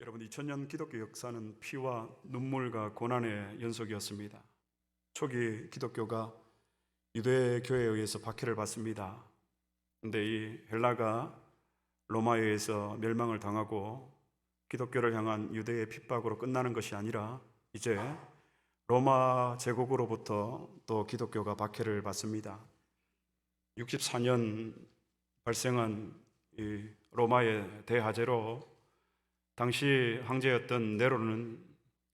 여러분, 2000년 기독교 역사는 피와 눈물과 고난의 연속이었습니다. 초기 기독교가 유대 교회에 의해서 박해를 받습니다. 근데 이 헬라가 로마에 의해서 멸망을 당하고 기독교를 향한 유대의 핍박으로 끝나는 것이 아니라 이제 로마 제국으로부터 또 기독교가 박해를 받습니다. 64년 발생한 이 로마의 대화재로 당시 황제였던 네로는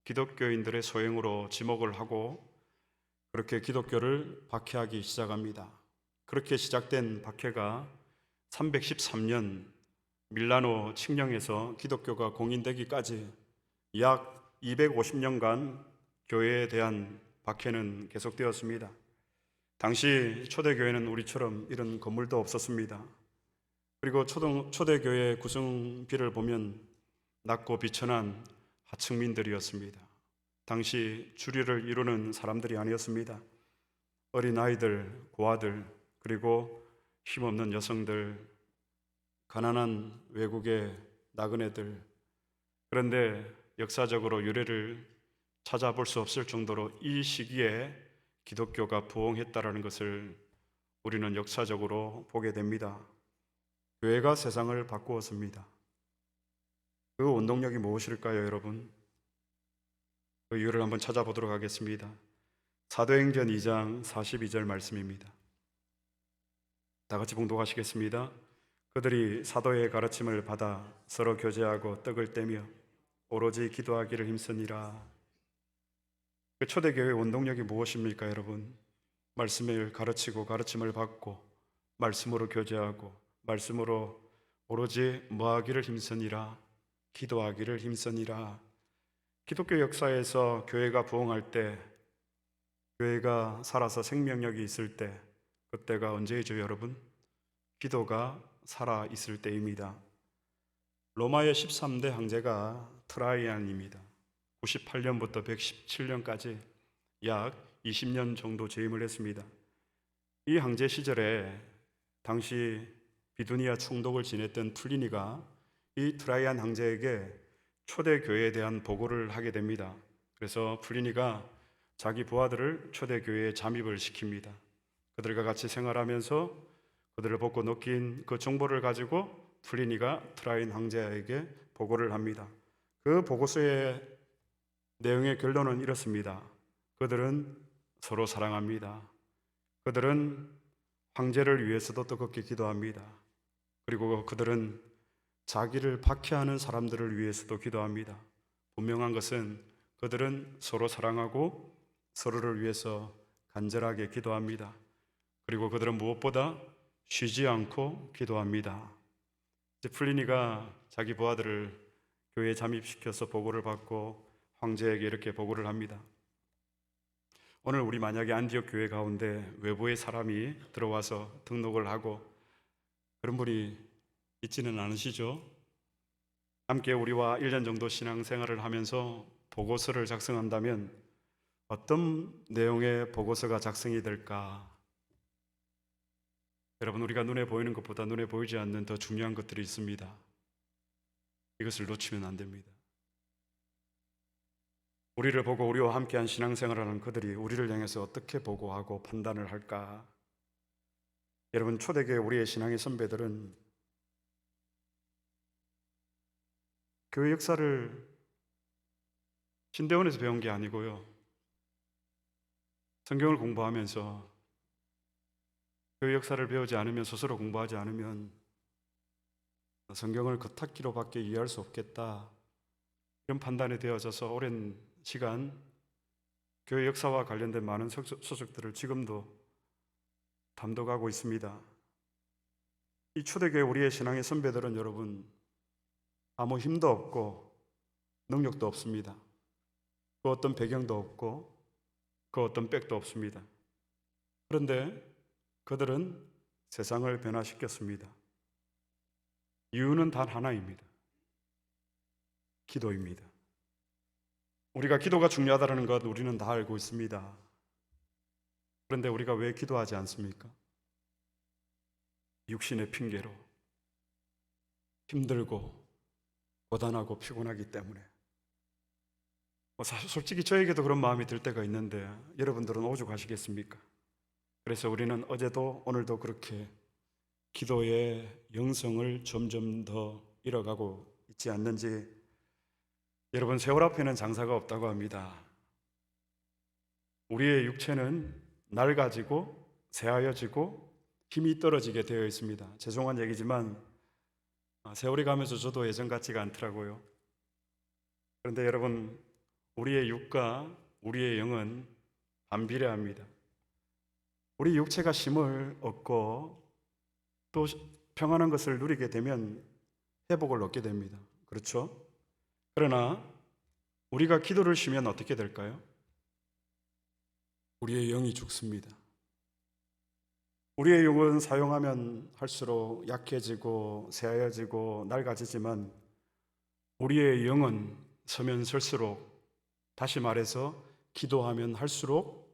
기독교인들의 소행으로 지목을 하고 그렇게 기독교를 박해하기 시작합니다. 그렇게 시작된 박해가 313년 밀라노 칙령에서 기독교가 공인되기까지 약 250년간 교회에 대한 박해는 계속되었습니다. 당시 초대교회는 우리처럼 이런 건물도 없었습니다. 그리고 초대교회 구성비를 보면 낮고 비천한 하층민들이었습니다. 당시 주류를 이루는 사람들이 아니었습니다. 어린아이들, 고아들, 그리고 힘없는 여성들, 가난한 외국의 나그네들. 그런데 역사적으로 유래를 찾아볼 수 없을 정도로 이 시기에 기독교가 부흥했다라는 것을 우리는 역사적으로 보게 됩니다. 교회가 세상을 바꾸었습니다. 그 원동력이 무엇일까요, 여러분? 그 이유를 한번 찾아보도록 하겠습니다. 사도행전 2장 42절 말씀입니다. 다 같이 봉독하시겠습니다. 그들이 사도의 가르침을 받아 서로 교제하고 떡을 떼며 오로지 기도하기를 힘쓰니라. 그 초대교회의 원동력이 무엇입니까, 여러분? 말씀을 가르치고 가르침을 받고 말씀으로 교제하고 말씀으로 오로지 뭐하기를 힘쓰니라. 기도하기를 힘쓰니라. 기독교 역사에서 교회가 부흥할 때, 교회가 살아서 생명력이 있을 때, 그때가 언제이죠, 여러분? 기도가 살아 있을 때입니다. 로마의 13대 황제가 트라이안입니다. 98년부터 117년까지 약 20년 정도 재임을 했습니다. 이 황제 시절에 당시 비두니아 총독을 지냈던 플리니가 이 트라이안 황제에게 초대교회에 대한 보고를 하게 됩니다. 그래서 플리니가 자기 부하들을 초대교회에 잠입을 시킵니다. 그들과 같이 생활하면서 그들을 벗고 느낀 그 정보를 가지고 플리니가 트라이안 황제에게 보고를 합니다. 그 보고서의 내용의 결론은 이렇습니다. 그들은 서로 사랑합니다. 그들은 황제를 위해서도 뜨겁게 기도합니다. 그리고 그들은 자기를 박해하는 사람들을 위해서도 기도합니다. 분명한 것은 그들은 서로 사랑하고 서로를 위해서 간절하게 기도합니다. 그리고 그들은 무엇보다 쉬지 않고 기도합니다. 플리니가 자기 부하들을 교회에 잠입시켜서 보고를 받고 황제에게 이렇게 보고를 합니다. 오늘 우리 만약에 안디옥 교회 가운데 외부의 사람이 들어와서 등록을 하고 그런 분이 있지는 않으시죠? 함께 우리와 1년 정도 신앙생활을 하면서 보고서를 작성한다면 어떤 내용의 보고서가 작성이 될까? 여러분, 우리가 눈에 보이는 것보다 눈에 보이지 않는 더 중요한 것들이 있습니다. 이것을 놓치면 안 됩니다. 우리를 보고 우리와 함께한 신앙생활을 하는 그들이 우리를 향해서 어떻게 보고하고 판단을 할까? 여러분, 초대교회 우리의 신앙의 선배들은 교회 역사를 신대원에서 배운 게 아니고요. 성경을 공부하면서 교회 역사를 배우지 않으면, 스스로 공부하지 않으면 성경을 겉핥기로밖에 이해할 수 없겠다, 이런 판단이 되어져서 오랜 시간 교회 역사와 관련된 많은 서적들을 지금도 담독하고 있습니다. 이 초대교회 우리의 신앙의 선배들은 여러분 아무 힘도 없고 능력도 없습니다. 그 어떤 배경도 없고 그 어떤 백도 없습니다. 그런데 그들은 세상을 변화시켰습니다. 이유는 단 하나입니다. 기도입니다. 우리가 기도가 중요하다는 것 우리는 다 알고 있습니다. 그런데 우리가 왜 기도하지 않습니까? 육신의 핑계로 힘들고 고단하고 피곤하기 때문에. 솔직히 저에게도 그런 마음이 들 때가 있는데 여러분들은 오죽하시겠습니까? 그래서 우리는 어제도 오늘도 그렇게 기도의 영성을 점점 더 잃어가고 있지 않는지. 여러분, 세월 앞에는 장사가 없다고 합니다. 우리의 육체는 낡아지고 새하여지고 힘이 떨어지게 되어 있습니다. 죄송한 얘기지만 세월이 가면서 저도 예전 같지가 않더라고요. 그런데 여러분, 우리의 육과 우리의 영은 반비례합니다. 우리 육체가 힘을 얻고 또 평안한 것을 누리게 되면 회복을 얻게 됩니다. 그렇죠? 그러나 우리가 기도를 쉬면 어떻게 될까요? 우리의 영이 죽습니다. 우리의 영은 사용하면 할수록 약해지고 새하여지고 낡아지지만 우리의 영은 서면 설수록, 다시 말해서 기도하면 할수록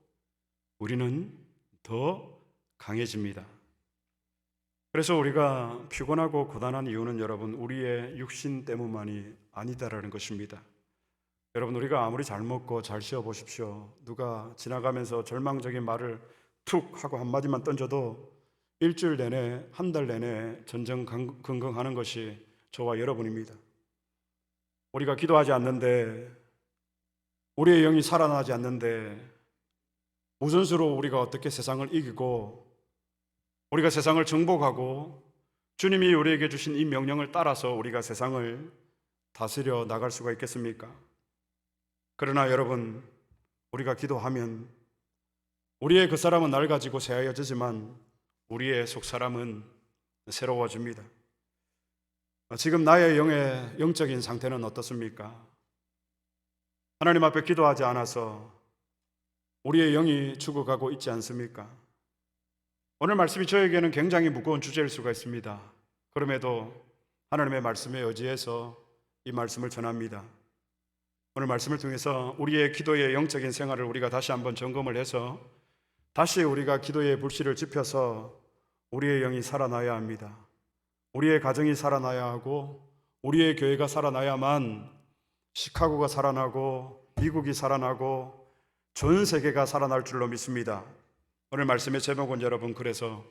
우리는 더 강해집니다. 그래서 우리가 피곤하고 고단한 이유는 여러분, 우리의 육신 때문만이 아니다라는 것입니다. 여러분, 우리가 아무리 잘 먹고 잘 쉬어 보십시오. 누가 지나가면서 절망적인 말을 툭 하고 한마디만 던져도 일주일 내내, 한 달 내내 전전긍긍하는 것이 저와 여러분입니다. 우리가 기도하지 않는데, 우리의 영이 살아나지 않는데 무슨 수로 우리가 어떻게 세상을 이기고 우리가 세상을 정복하고 주님이 우리에게 주신 이 명령을 따라서 우리가 세상을 다스려 나갈 수가 있겠습니까? 그러나 여러분, 우리가 기도하면 우리의 그 사람은 낡아지고 새하여지지만 우리의 속사람은 새로워집니다. 지금 나의 영적인 상태는 어떻습니까? 하나님 앞에 기도하지 않아서 우리의 영이 죽어가고 있지 않습니까? 오늘 말씀이 저에게는 굉장히 무거운 주제일 수가 있습니다. 그럼에도 하나님의 말씀에 의지해서 이 말씀을 전합니다. 오늘 말씀을 통해서 우리의 기도의 영적인 생활을 우리가 다시 한번 점검을 해서 다시 우리가 기도의 불씨를 지펴서 우리의 영이 살아나야 합니다. 우리의 가정이 살아나야 하고 우리의 교회가 살아나야만 시카고가 살아나고 미국이 살아나고 전 세계가 살아날 줄로 믿습니다. 오늘 말씀의 제목은 여러분, 그래서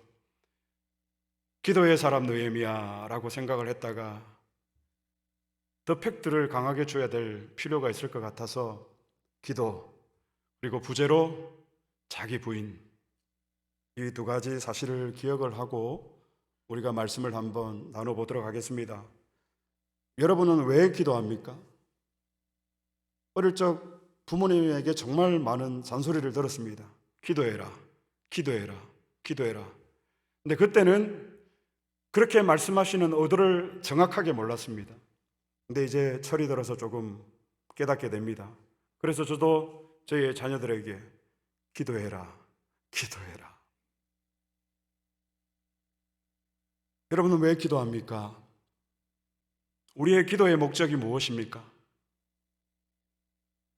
기도의 사람 느헤미야라고 생각을 했다가 더 팩트를 강하게 줘야 될 필요가 있을 것 같아서 기도, 그리고 부제로 자기 부인, 이 두 가지 사실을 기억을 하고 우리가 말씀을 한번 나눠보도록 하겠습니다. 여러분은 왜 기도합니까? 어릴 적 부모님에게 정말 많은 잔소리를 들었습니다. 기도해라, 기도해라, 기도해라. 근데 그때는 그렇게 말씀하시는 의도를 정확하게 몰랐습니다. 근데 이제 철이 들어서 조금 깨닫게 됩니다. 그래서 저도 저희 자녀들에게 기도해라, 기도해라. 여러분은 왜 기도합니까? 우리의 기도의 목적이 무엇입니까?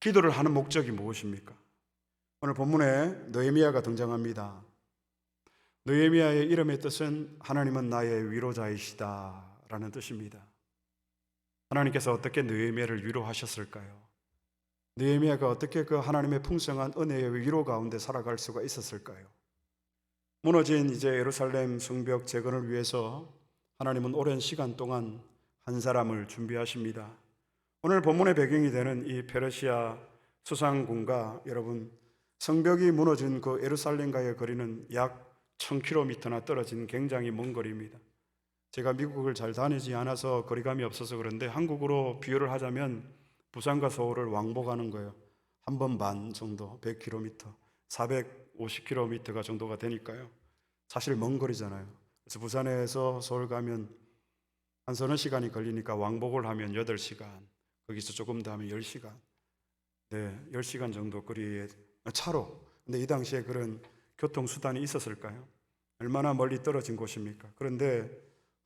기도를 하는 목적이 무엇입니까? 오늘 본문에 느헤미야가 등장합니다. 느헤미야의 이름의 뜻은 하나님은 나의 위로자이시다 라는 뜻입니다. 하나님께서 어떻게 느헤미야를 위로하셨을까요? 느헤미야가 어떻게 그 하나님의 풍성한 은혜의 위로 가운데 살아갈 수가 있었을까요? 무너진 이제 예루살렘 성벽 재건을 위해서 하나님은 오랜 시간 동안 한 사람을 준비하십니다. 오늘 본문의 배경이 되는 이 페르시아 수상군과 여러분, 성벽이 무너진 그 예루살렘과의 거리는 약 1000km나 떨어진 굉장히 먼 거리입니다. 제가 미국을 잘 다니지 않아서 거리감이 없어서 그런데 한국으로 비유를 하자면 부산과 서울을 왕복하는 거예요. 한 번 반 정도, 100km, 450km가 정도가 되니까요. 사실 먼 거리잖아요. 그래서 부산에서 서울 가면 한 서너 시간이 걸리니까 왕복을 하면 8시간, 거기서 조금 더 하면 10시간, 10시간 정도 거리에 차로. 근데 이 당시에 그런 교통수단이 있었을까요? 얼마나 멀리 떨어진 곳입니까? 그런데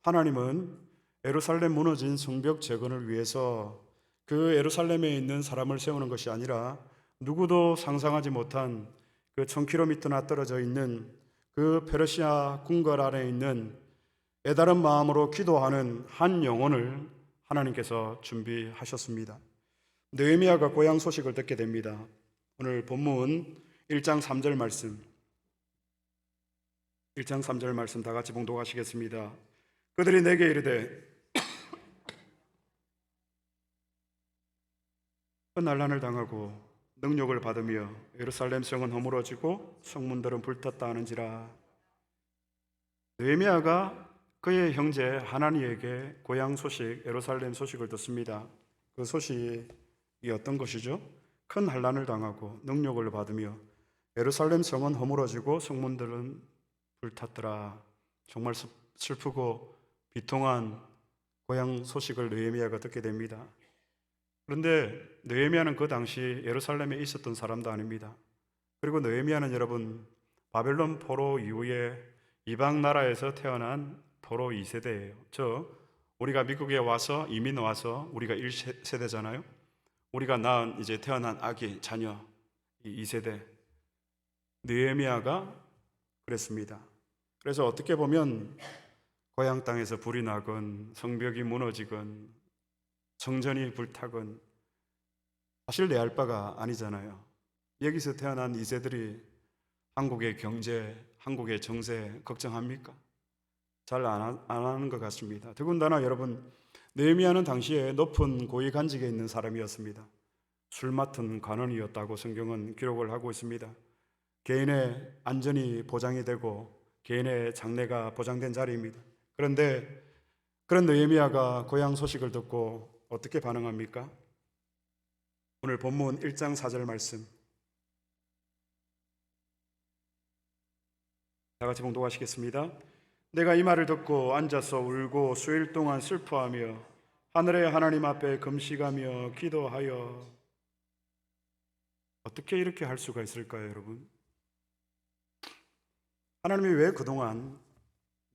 하나님은 예루살렘 무너진 성벽 재건을 위해서 그 예루살렘에 있는 사람을 세우는 것이 아니라 누구도 상상하지 못한 그 1000km나 떨어져 있는 그 페르시아 궁궐 안에 있는 애다른 마음으로 기도하는 한 영혼을 하나님께서 준비하셨습니다. 느헤미야가 고향 소식을 듣게 됩니다. 오늘 본문 1장 3절 말씀, 1장 3절 말씀 다 같이 봉독하시겠습니다. 그들이 내게 이르되 그 난란을 당하고 능욕을 받으며 예루살렘 성은 허물어지고 성문들은 불탔다 하는지라. 느헤미야가 그의 형제 하나니에게 고향 소식, 예루살렘 소식을 듣습니다. 그 소식이 어떤 것이죠? 큰 환난을 당하고 능욕을 받으며 예루살렘 성은 허물어지고 성문들은 불탔더라. 정말 슬프고 비통한 고향 소식을 느헤미야가 듣게 됩니다. 그런데 느헤미야는 그 당시 예루살렘에 있었던 사람도 아닙니다. 그리고 느헤미야는 여러분 바벨론 포로 이후에 이방 나라에서 태어난 포로 2세대예요. 우리가 미국에 와서 이민 와서 우리가 1세대잖아요. 우리가 낳은 이제 태어난 아기 자녀 2세대. 느헤미야가 그랬습니다. 그래서 어떻게 보면 고향 땅에서 불이 나건 성벽이 무너지건 성전이 불타건 사실 내 알 바가 아니잖아요. 여기서 태어난 2세들이 한국의 경제, 한국의 정세 걱정합니까? 잘 안 하는 것 같습니다. 더군다나 여러분, 느헤미야는 당시에 높은 고위 간직에 있는 사람이었습니다. 술 맡은 관원이었다고 성경은 기록을 하고 있습니다. 개인의 안전이 보장이 되고 개인의 장래가 보장된 자리입니다. 그런데 그런 느헤미야가 고향 소식을 듣고 어떻게 반응합니까? 오늘 본문 1장 4절 말씀 다 같이 봉독하시겠습니다. 내가 이 말을 듣고 앉아서 울고 수일 동안 슬퍼하며 하늘의 하나님 앞에 금식하며 기도하여. 어떻게 이렇게 할 수가 있을까요, 여러분? 하나님이 왜 그동안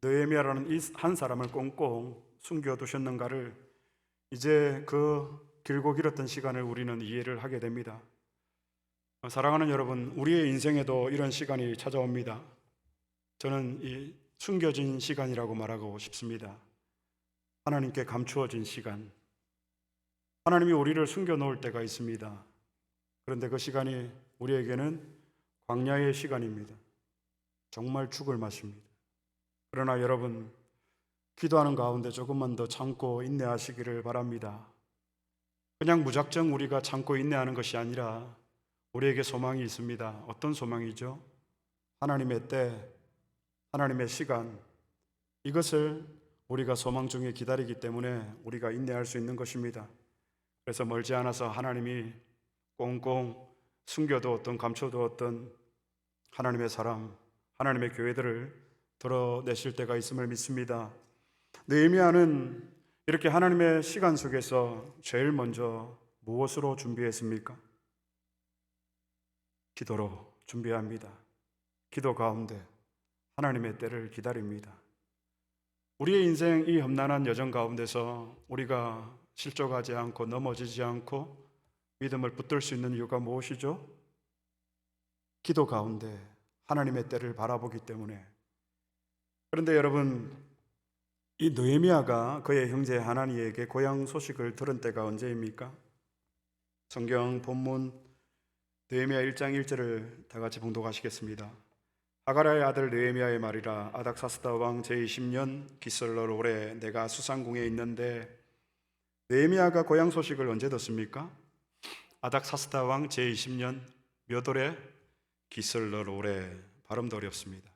느헤미야라는 이 한 사람을 꽁꽁 숨겨두셨는가를 이제 그 길고 길었던 시간을 우리는 이해를 하게 됩니다. 사랑하는 여러분, 우리의 인생에도 이런 시간이 찾아옵니다. 저는 이 숨겨진 시간이라고 말하고 싶습니다. 하나님께 감추어진 시간. 하나님이 우리를 숨겨놓을 때가 있습니다. 그런데 그 시간이 우리에게는 광야의 시간입니다. 정말 죽을 맛입니다. 그러나 여러분, 기도하는 가운데 조금만 더 참고 인내하시기를 바랍니다. 그냥 무작정 우리가 참고 인내하는 것이 아니라 우리에게 소망이 있습니다. 어떤 소망이죠? 하나님의 때, 하나님의 시간, 이것을 우리가 소망 중에 기다리기 때문에 우리가 인내할 수 있는 것입니다. 그래서 멀지 않아서 하나님이 꽁꽁 숨겨두었던, 감춰두었던 하나님의 사람, 하나님의 교회들을 드러내실 때가 있음을 믿습니다. 느헤미야는 이렇게 하나님의 시간 속에서 제일 먼저 무엇으로 준비했습니까? 기도로 준비합니다. 기도 가운데 하나님의 때를 기다립니다. 우리의 인생 이 험난한 여정 가운데서 우리가 실족하지 않고 넘어지지 않고 믿음을 붙들 수 있는 이유가 무엇이죠? 기도 가운데 하나님의 때를 바라보기 때문에. 그런데 여러분, 이 느헤미야가 그의 형제 하나니에게 고향 소식을 들은 때가 언제입니까? 성경 본문 느헤미야 1장 1절을 다 같이 봉독하시겠습니다. 하가라의 아들 느헤미야의 말이라. 아닥사스다 왕 제20년 기슬럴 올해 내가 수상궁에 있는데. 느헤미야가 고향 소식을 언제 듣습니까? 아닥사스다 왕 제20년 몇 월에? 기슬럴 올해. 발음도 어렵습니다.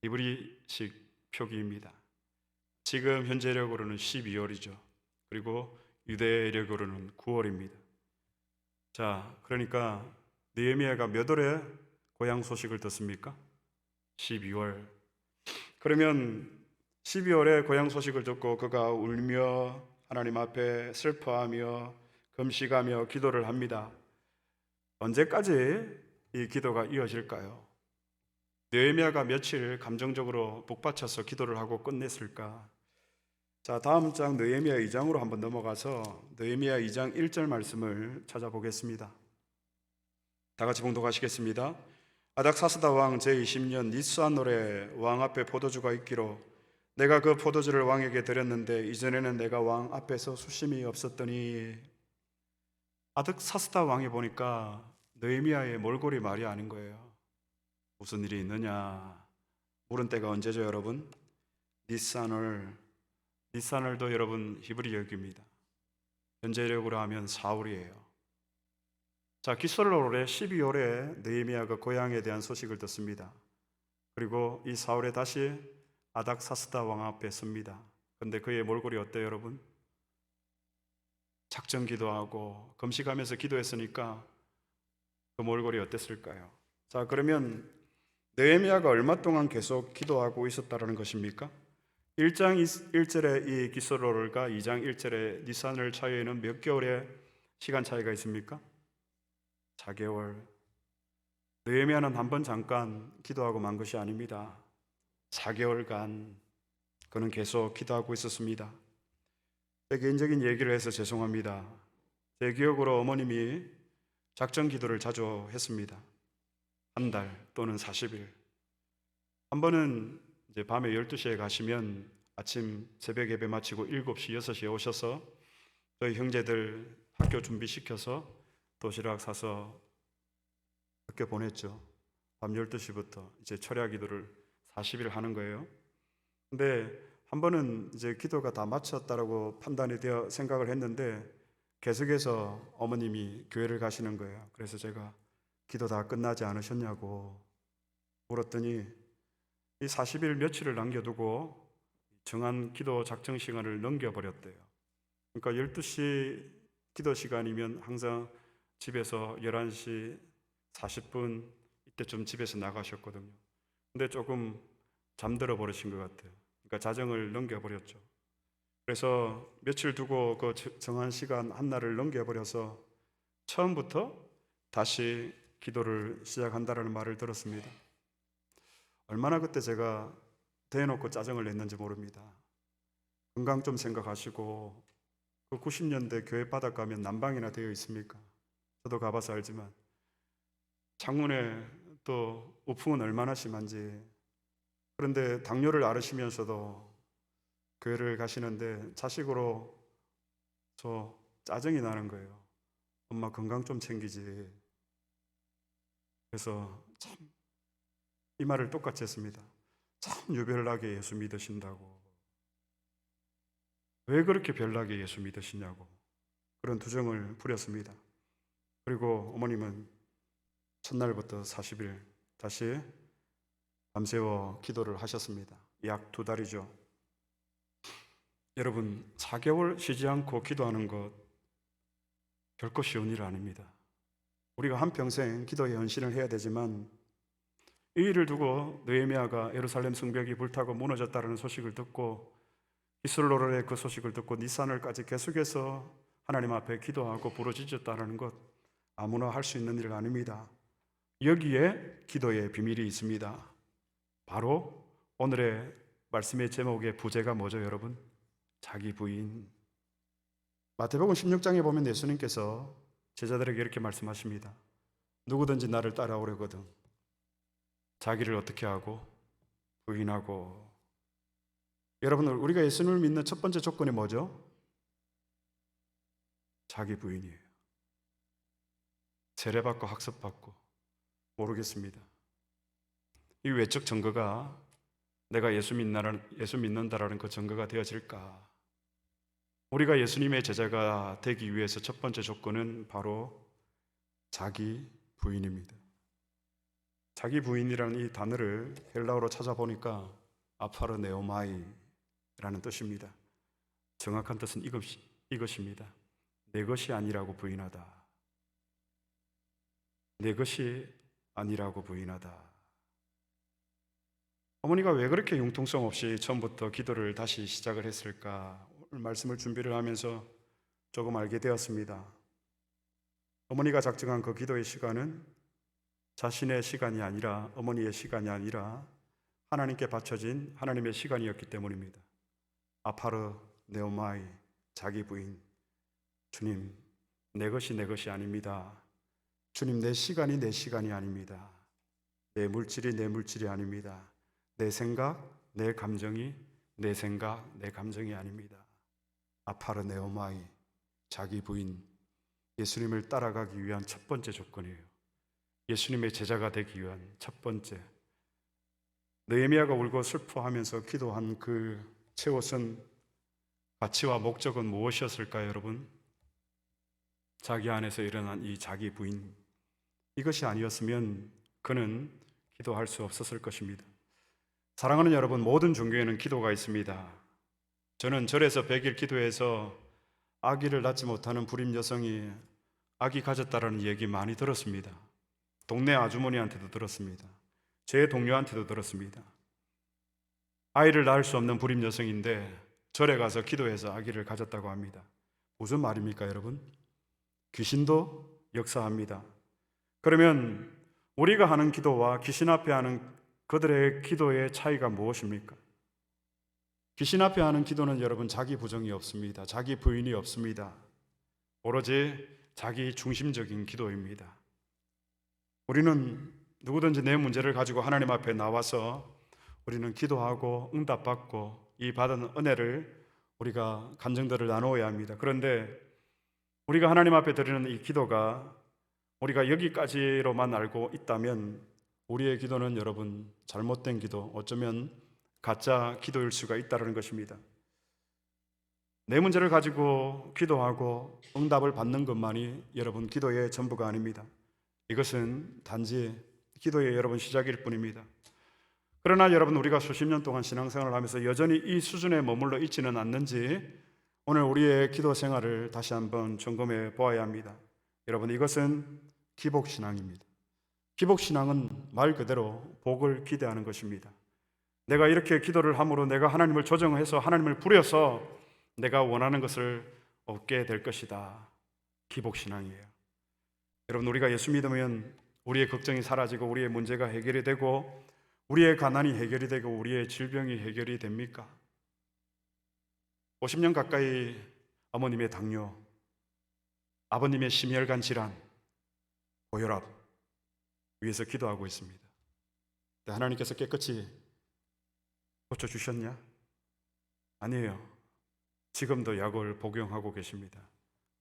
이브리식 표기입니다. 지금 현재력으로는 12월이죠. 그리고 유대력으로는 9월입니다. 자, 그러니까 느헤미야가 몇 월에 고향 소식을 듣습니까? 12월. 그러면 12월에 고향 소식을 듣고 그가 울며 하나님 앞에 슬퍼하며 금식하며 기도를 합니다. 언제까지 이 기도가 이어질까요? 느헤미야가 며칠 감정적으로 북받쳐서 기도를 하고 끝냈을까? 자, 다음 장 느헤미야 2장으로 한번 넘어가서 느헤미야 2장 1절 말씀을 찾아보겠습니다. 다 같이 봉독하시겠습니다. 아닥사스다 왕 제20년 니스한 월에 왕 앞에 포도주가 있기로 내가 그 포도주를 왕에게 드렸는데 이전에는 내가 왕 앞에서 수심이 없었더니 아득사스다 왕이 보니까 느헤미야의 몰골이 말이 아닌 거예요. 무슨 일이 있느냐? 물은 때가 언제죠, 여러분? 니산월도 여러분 히브리 역입니다. 현재력으로 하면 4월이에요. 자, 기솔월의 12월에 느헤미야가 고향에 대한 소식을 듣습니다. 그리고 이 4월에 다시 아닥사스다 왕 앞에 섭니다. 근데 그의 몰골이 어때요, 여러분? 작정 기도하고 금식하면서 기도했으니까 그 몰골이 어땠을까요? 자, 그러면 느헤미야가 얼마 동안 계속 기도하고 있었다라는 것입니까? 1장 1절의 이 기솔월과 2장 1절의 니산월 차이에는 몇 개월의 시간 차이가 있습니까? 4개월. 느헤미야는 한 번 잠깐 기도하고 만 것이 아닙니다. 4개월간 그는 계속 기도하고 있었습니다. 제 개인적인 얘기를 해서 죄송합니다. 제 기억으로 어머님이 작정 기도를 자주 했습니다. 한 달 또는 40일. 한 번은 이제 밤에 12시에 가시면 아침 새벽 예배 마치고 7시, 6시에 오셔서 저희 형제들 학교 준비시켜서 도시락 사서 학교 보냈죠. 밤 12시부터 이제 철야 기도를 40일 하는 거예요. 근데 한 번은 이제 기도가 다 마쳤다라고 판단이 되어 생각을 했는데 계속해서 어머님이 교회를 가시는 거예요. 그래서 제가 기도 다 끝나지 않으셨냐고 물었더니 이 40일 며칠을 남겨두고 정한 기도 작정 시간을 넘겨버렸대요. 그러니까 12시 기도 시간이면 항상 집에서 11시 40분 이때쯤 집에서 나가셨거든요. 근데 조금 잠들어 버리신 것 같아요. 그러니까 자정을 넘겨버렸죠. 그래서 며칠 두고 그 정한 시간 한날을 넘겨버려서 처음부터 다시 기도를 시작한다라는 말을 들었습니다. 얼마나 그때 제가 대놓고 짜증을 냈는지 모릅니다. 건강 좀 생각하시고 그 90년대 교회 바닥 가면 난방이나 되어 있습니까? 저도 가봐서 알지만 창문에 또 우풍은 얼마나 심한지. 그런데 당뇨를 앓으시면서도 교회를 가시는데 자식으로 저 짜증이 나는 거예요. 엄마 건강 좀 챙기지. 그래서 참 이 말을 똑같이 했습니다. 참 유별나게 예수 믿으신다고. 왜 그렇게 별나게 예수 믿으시냐고 그런 두정을 부렸습니다. 그리고 어머님은 첫날부터 40일 다시 밤새워 기도를 하셨습니다. 약 2달이죠. 여러분 4개월 쉬지 않고 기도하는 것 결코 쉬운 일 아닙니다. 우리가 한평생 기도의 헌신을 해야 되지만 이 일을 두고 느헤미야가 예루살렘 성벽이 불타고 무너졌다는 소식을 듣고 기슬로르의 그 소식을 듣고 니산월까지 계속해서 하나님 앞에 기도하고 부르짖었다는 것 아무나 할 수 있는 일 아닙니다. 여기에 기도의 비밀이 있습니다. 바로 오늘의 말씀의 제목의 부제가 뭐죠, 여러분? 자기 부인. 마태복음 16장에 보면 예수님께서 제자들에게 이렇게 말씀하십니다. 누구든지 나를 따라오려거든 자기를 어떻게 하고? 부인하고. 여러분, 우리가 예수님을 믿는 첫 번째 조건이 뭐죠? 자기 부인이에요. 세례받고 학습받고 모르겠습니다. 이 외적 증거가 내가 예수 믿는다라는 그 증거가 되어질까? 우리가 예수님의 제자가 되기 위해서 첫 번째 조건은 바로 자기 부인입니다. 자기 부인이라는 이 단어를 헬라어로 찾아보니까 아파르네오마이라는 뜻입니다. 정확한 뜻은 이것입니다. 내 것이 아니라고 부인하다. 내 것이 아니라고 부인하다. 어머니가 왜 그렇게 융통성 없이 처음부터 기도를 다시 시작을 했을까? 오늘 말씀을 준비를 하면서 조금 알게 되었습니다. 어머니가 작정한 그 기도의 시간은 자신의 시간이 아니라 어머니의 시간이 아니라 하나님께 바쳐진 하나님의 시간이었기 때문입니다. 아파르 네오마이 자기 부인. 주님, 내 것이 내 것이 아닙니다. 주님, 내 시간이 내 시간이 아닙니다. 내 물질이 내 물질이 아닙니다. 내 생각, 내 감정이 내 생각, 내 감정이 아닙니다. 아파르네오마이, 자기 부인, 예수님을 따라가기 위한 첫 번째 조건이에요. 예수님의 제자가 되기 위한 첫 번째. 느헤미야가 울고 슬퍼하면서 기도한 그 채옷은 가치와 목적은 무엇이었을까요, 여러분? 자기 안에서 일어난 이 자기 부인, 이것이 아니었으면 그는 기도할 수 없었을 것입니다. 사랑하는 여러분, 모든 종교에는 기도가 있습니다. 저는 절에서 100일 기도해서 아기를 낳지 못하는 불임 여성이 아기 가졌다라는 얘기 많이 들었습니다. 동네 아주머니한테도 들었습니다. 제 동료한테도 들었습니다. 아이를 낳을 수 없는 불임 여성인데 절에 가서 기도해서 아기를 가졌다고 합니다. 무슨 말입니까, 여러분? 귀신도 역사합니다. 그러면 우리가 하는 기도와 귀신 앞에 하는 그들의 기도의 차이가 무엇입니까? 귀신 앞에 하는 기도는 여러분 자기 부정이 없습니다. 자기 부인이 없습니다. 오로지 자기 중심적인 기도입니다. 우리는 누구든지 내 문제를 가지고 하나님 앞에 나와서 우리는 기도하고 응답받고 이 받은 은혜를 우리가 감정들을 나누어야 합니다. 그런데 우리가 하나님 앞에 드리는 이 기도가 우리가 여기까지로만 알고 있다면 우리의 기도는 여러분 잘못된 기도, 어쩌면 가짜 기도일 수가 있다는 것입니다. 내 문제를 가지고 기도하고 응답을 받는 것만이 여러분 기도의 전부가 아닙니다. 이것은 단지 기도의 여러분 시작일 뿐입니다. 그러나 여러분 우리가 수십 년 동안 신앙생활을 하면서 여전히 이 수준에 머물러 있지는 않는지 오늘 우리의 기도 생활을 다시 한번 점검해 보아야 합니다. 여러분 이것은 기복신앙입니다. 기복신앙은 말 그대로 복을 기대하는 것입니다. 내가 이렇게 기도를 함으로 내가 하나님을 조정해서 하나님을 부려서 내가 원하는 것을 얻게 될 것이다. 기복신앙이에요. 여러분 우리가 예수 믿으면 우리의 걱정이 사라지고 우리의 문제가 해결이 되고 우리의 가난이 해결이 되고 우리의 질병이 해결이 됩니까? 50년 가까이 어머님의 당뇨, 아버님의 심혈관 질환, 고혈압 위해서 기도하고 있습니다. 하나님께서 깨끗이 고쳐주셨냐? 아니에요. 지금도 약을 복용하고 계십니다.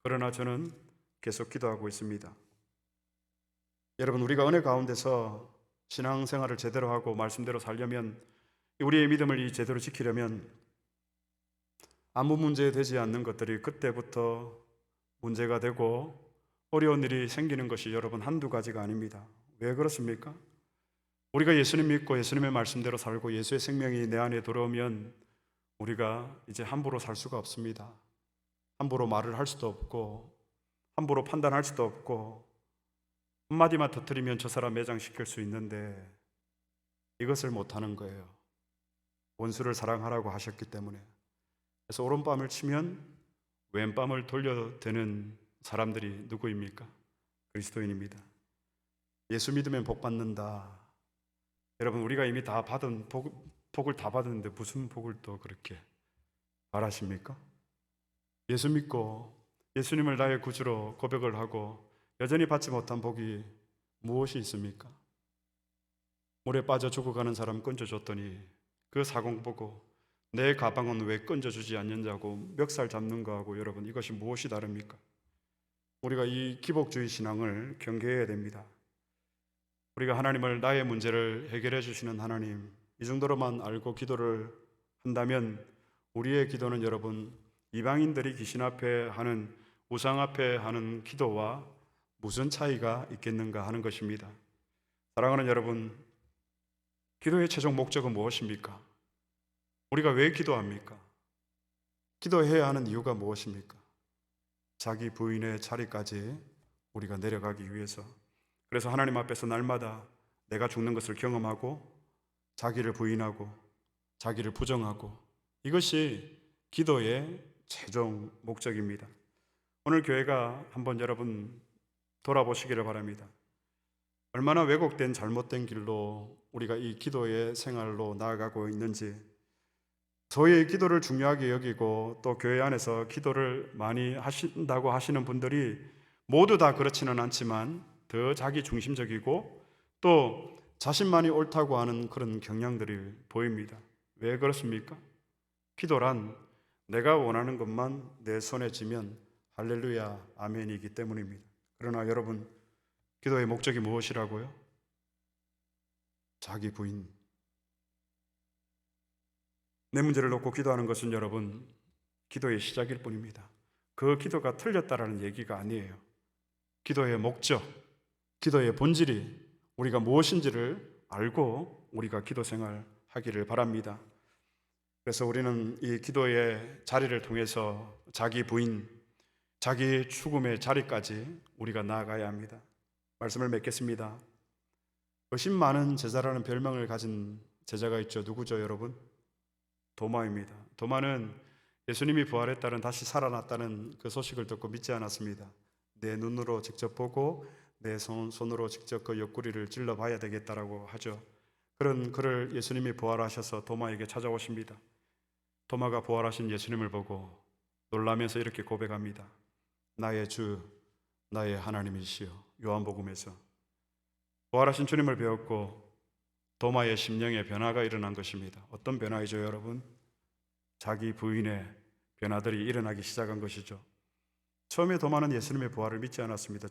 그러나 저는 계속 기도하고 있습니다. 여러분 우리가 은혜 가운데서 신앙생활을 제대로 하고 말씀대로 살려면 우리의 믿음을 제대로 지키려면 아무 문제 되지 않는 것들이 그때부터 문제가 되고 어려운 일이 생기는 것이 여러분 한두 가지가 아닙니다. 왜 그렇습니까? 우리가 예수님 믿고 예수님의 말씀대로 살고 예수의 생명이 내 안에 들어오면 우리가 이제 함부로 살 수가 없습니다. 함부로 말을 할 수도 없고 함부로 판단할 수도 없고 한마디만 터뜨리면 저 사람 매장시킬 수 있는데 이것을 못하는 거예요. 원수를 사랑하라고 하셨기 때문에. 그래서 오른밤을 치면 왼밤을 돌려대는 사람들이 누구입니까? 그리스도인입니다. 예수 믿으면 복 받는다. 여러분 우리가 이미 다 받은 복을 다 받았는데 무슨 복을 또 그렇게 바라십니까? 예수 믿고 예수님을 나의 구주로 고백을 하고 여전히 받지 못한 복이 무엇이 있습니까? 물에 빠져 죽어가는 사람 건져줬더니 그 사공 보고 내 가방은 왜 건져주지 않느냐고 멱살 잡는 거하고 여러분 이것이 무엇이 다릅니까? 우리가 이 기복주의 신앙을 경계해야 됩니다. 우리가 하나님을 나의 문제를 해결해 주시는 하나님 이 정도로만 알고 기도를 한다면 우리의 기도는 여러분 이방인들이 귀신 앞에 하는 우상 앞에 하는 기도와 무슨 차이가 있겠는가 하는 것입니다. 사랑하는 여러분, 기도의 최종 목적은 무엇입니까? 우리가 왜 기도합니까? 기도해야 하는 이유가 무엇입니까? 자기 부인의 자리까지 우리가 내려가기 위해서. 그래서 하나님 앞에서 날마다 내가 죽는 것을 경험하고 자기를 부인하고 자기를 부정하고 이것이 기도의 최종 목적입니다. 오늘 교회가 한번 여러분 돌아보시기를 바랍니다. 얼마나 왜곡된 잘못된 길로 우리가 이 기도의 생활로 나아가고 있는지 저희의 기도를 중요하게 여기고 또 교회 안에서 기도를 많이 하신다고 하시는 분들이 모두 다 그렇지는 않지만 더 자기 중심적이고 또 자신만이 옳다고 하는 그런 경향들이 보입니다. 왜 그렇습니까? 기도란 내가 원하는 것만 내 손에 쥐면 할렐루야 아멘이기 때문입니다. 그러나 여러분, 기도의 목적이 무엇이라고요? 자기 부인. 내 문제를 놓고 기도하는 것은 여러분, 기도의 시작일 뿐입니다. 그 기도가 틀렸다라는 얘기가 아니에요. 기도의 목적, 기도의 본질이 우리가 무엇인지를 알고 우리가 기도 생활 하기를 바랍니다. 그래서 우리는 이 기도의 자리를 통해서 자기 부인, 자기 죽음의 자리까지 우리가 나아가야 합니다. 말씀을 맺겠습니다. 의심 많은 제자라는 별명을 가진 제자가 있죠. 누구죠, 여러분? 도마입니다. 도마는 예수님이 부활했다는, 다시 살아났다는 그 소식을 듣고 믿지 않았습니다. 내 눈으로 직접 보고 내 손으로 직접 그 옆구리를 찔러 봐야 되겠다라고 하죠. 그런 그를 예수님이 부활하셔서 도마에게 찾아오십니다. 도마가 부활하신 예수님을 보고 놀라면서 이렇게 고백합니다. 나의 주, 나의 하나님이시여. 요한복음에서 부활하신 주님을 배웠고 도마의 심령에 변화가 일어난 것입니다. 어떤 변화이죠, 여러분? 자기 부인의 변화들이 일어나기 시작한 것이죠. 처음에 도마는 예수님의 부활을 믿지 않았습니다.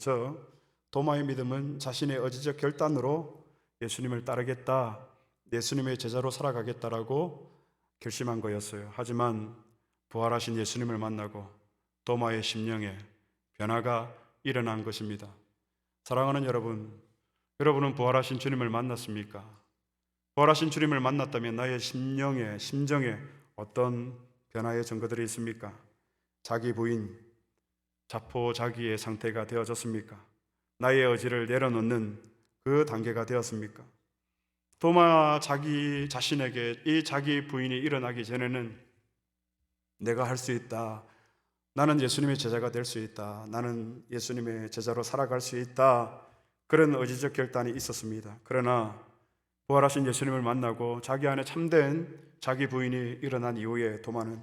도마의 믿음은 자신의 의지적 결단으로 예수님을 따르겠다, 예수님의 제자로 살아가겠다라고 결심한 거였어요. 하지만 부활하신 예수님을 만나고 도마의 심령에 변화가 일어난 것입니다. 사랑하는 여러분, 여러분은 부활하신 주님을 만났습니까? 부활하신 주님을 만났다면 나의 심정에 어떤 변화의 증거들이 있습니까? 자기 부인, 자포자기의 상태가 되어졌습니까? 나의 의지를 내려놓는 그 단계가 되었습니까? 도마 자신에게 이 자기 부인이 일어나기 전에는 내가 할 수 있다, 나는 예수님의 제자가 될 수 있다, 나는 예수님의 제자로 살아갈 수 있다, 그런 의지적 결단이 있었습니다. 그러나 부활하신 예수님을 만나고 자기 안에 참된 자기 부인이 일어난 이후에 도마는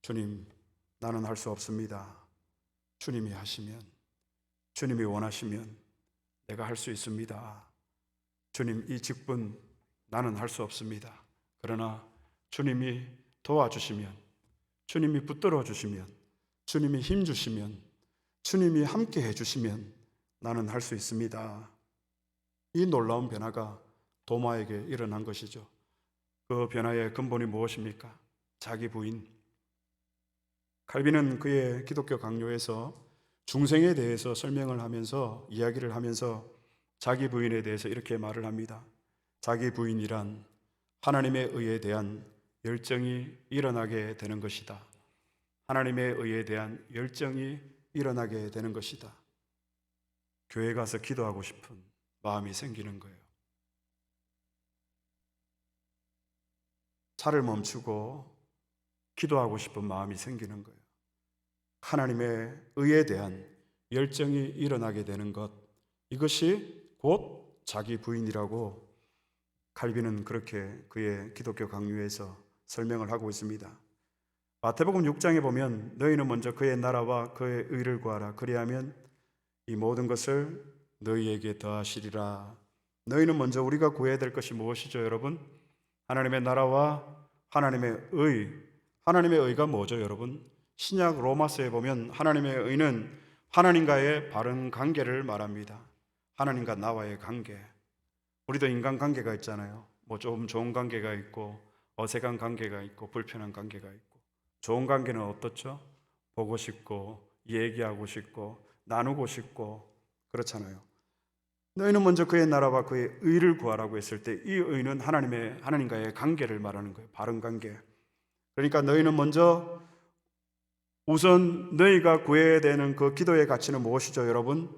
주님, 나는 할 수 없습니다. 주님이 하시면, 주님이 원하시면 내가 할 수 있습니다. 주님, 이 직분 나는 할 수 없습니다. 그러나 주님이 도와주시면, 주님이 붙들어 주시면, 주님이 힘 주시면, 주님이 함께 해주시면 나는 할 수 있습니다. 이 놀라운 변화가 도마에게 일어난 것이죠. 그 변화의 근본이 무엇입니까? 자기 부인. 칼빈은 그의 기독교 강요에서 중생에 대해서 설명을 하면서, 이야기를 하면서 자기 부인에 대해서 이렇게 말을 합니다. 자기 부인이란 하나님의 의에 대한 열정이 일어나게 되는 것이다. 하나님의 의에 대한 열정이 일어나게 되는 것이다. 교회 가서 기도하고 싶은 마음이 생기는 거예요. 차를 멈추고 기도하고 싶은 마음이 생기는 거예요. 하나님의 의에 대한 열정이 일어나게 되는 것, 이것이 곧 자기 부인이라고 칼빈은 그렇게 그의 기독교 강요에서 설명을 하고 있습니다. 마태복음 6장에 보면 너희는 먼저 그의 나라와 그의 의를 구하라. 그리하면 이 모든 것을 너희에게 더하시리라. 너희는 먼저 우리가 구해야 될 것이 무엇이죠, 여러분? 하나님의 나라와 하나님의 의. 하나님의 의가 뭐죠, 여러분? 신약 로마서에 보면 하나님의 의는 하나님과의 바른 관계를 말합니다. 하나님과 나와의 관계. 우리도 인간 관계가 있잖아요. 뭐 좀 좋은 관계가 있고 어색한 관계가 있고 불편한 관계가 있고. 좋은 관계는 어떻죠? 보고 싶고 얘기하고 싶고 나누고 싶고 그렇잖아요. 너희는 먼저 그의 나라와 그의 의를 구하라고 했을 때 이 의는 하나님과의 관계를 말하는 거예요. 바른 관계. 그러니까 너희는 먼저 우선 너희가 구해야 되는 그 기도의 가치는 무엇이죠, 여러분?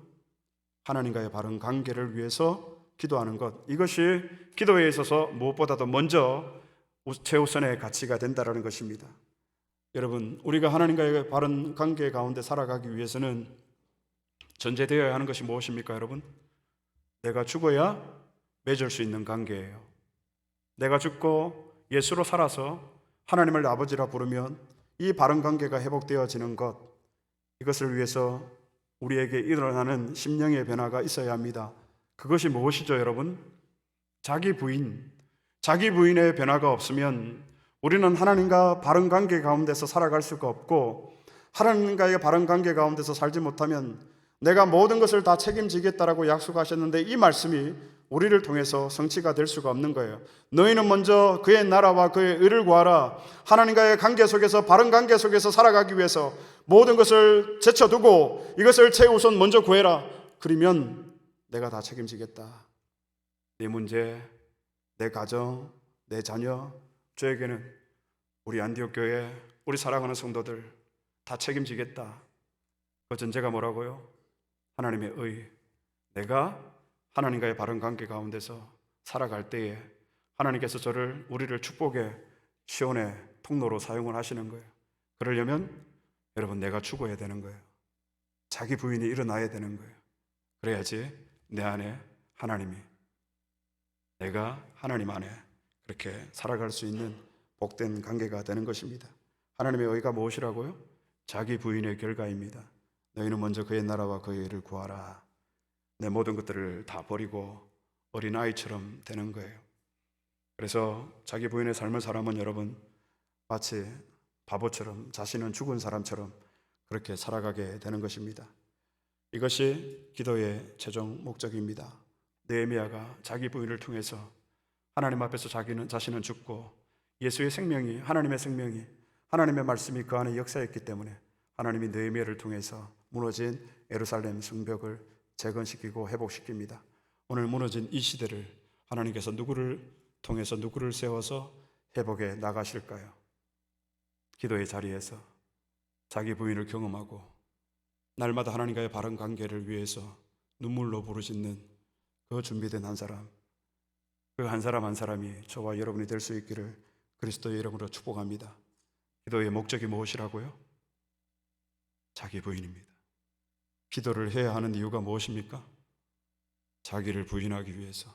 하나님과의 바른 관계를 위해서 기도하는 것. 이것이 기도에 있어서 무엇보다도 먼저 최우선의 가치가 된다는 것입니다. 여러분, 우리가 하나님과의 바른 관계 가운데 살아가기 위해서는 전제되어야 하는 것이 무엇입니까, 여러분? 내가 죽어야 맺을 수 있는 관계예요. 내가 죽고 예수로 살아서 하나님을 아버지라 부르면 이 바른 관계가 회복되어지는 것, 이것을 위해서 우리에게 일어나는 심령의 변화가 있어야 합니다. 그것이 무엇이죠, 여러분? 자기 부인의 변화가 없으면 우리는 하나님과 바른 관계 가운데서 살아갈 수가 없고, 하나님과의 바른 관계 가운데서 살지 못하면 내가 모든 것을 다 책임지겠다라고 약속하셨는데, 이 말씀이 우리를 통해서 성취가 될 수가 없는 거예요. 너희는 먼저 그의 나라와 그의 의를 구하라. 하나님과의 관계 속에서, 바른 관계 속에서 살아가기 위해서 모든 것을 제쳐두고 이것을 최우선 먼저 구해라. 그러면 내가 다 책임지겠다. 내 문제, 내 가정, 내 자녀, 저에게는 우리 안디옥 교회, 우리 사랑하는 성도들 다 책임지겠다. 그 전제가 뭐라고요? 하나님의 의. 내가 하나님과의 바른 관계 가운데서 살아갈 때에 하나님께서 우리를 축복의 시온의 통로로 사용을 하시는 거예요. 그러려면 여러분, 내가 죽어야 되는 거예요. 자기 부인이 일어나야 되는 거예요. 그래야지 내 안에 하나님이, 내가 하나님 안에 그렇게 살아갈 수 있는 복된 관계가 되는 것입니다. 하나님의 의가 무엇이라고요? 자기 부인의 결과입니다. 너희는 먼저 그의 나라와 그의 의를 구하라. 내 모든 것들을 다 버리고 어린아이처럼 되는 거예요. 그래서 자기 부인의 삶을 살아면 여러분, 마치 바보처럼, 자신은 죽은 사람처럼 그렇게 살아가게 되는 것입니다. 이것이 기도의 최종 목적입니다. 느헤미야가 자기 부인을 통해서 하나님 앞에서 자신은 죽고 예수의 생명이, 하나님의 생명이, 하나님의 말씀이 그 안에 역사했기 때문에 하나님이 느헤미야를 통해서 무너진 예루살렘 성벽을 재건시키고 회복시킵니다. 오늘 무너진 이 시대를 하나님께서 누구를 통해서, 누구를 세워서 회복해 나가실까요? 기도의 자리에서 자기 부인을 경험하고 날마다 하나님과의 바른 관계를 위해서 눈물로 부르짖는 그 준비된 한 사람, 그 한 사람 한 사람이 저와 여러분이 될 수 있기를 그리스도의 이름으로 축복합니다. 기도의 목적이 무엇이라고요? 자기 부인입니다. 기도를 해야 하는 이유가 무엇입니까? 자기를 부인하기 위해서.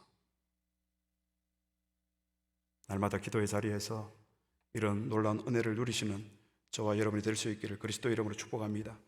날마다 기도의 자리에서 이런 놀라운 은혜를 누리시는 저와 여러분이 될 수 있기를 그리스도의 이름으로 축복합니다.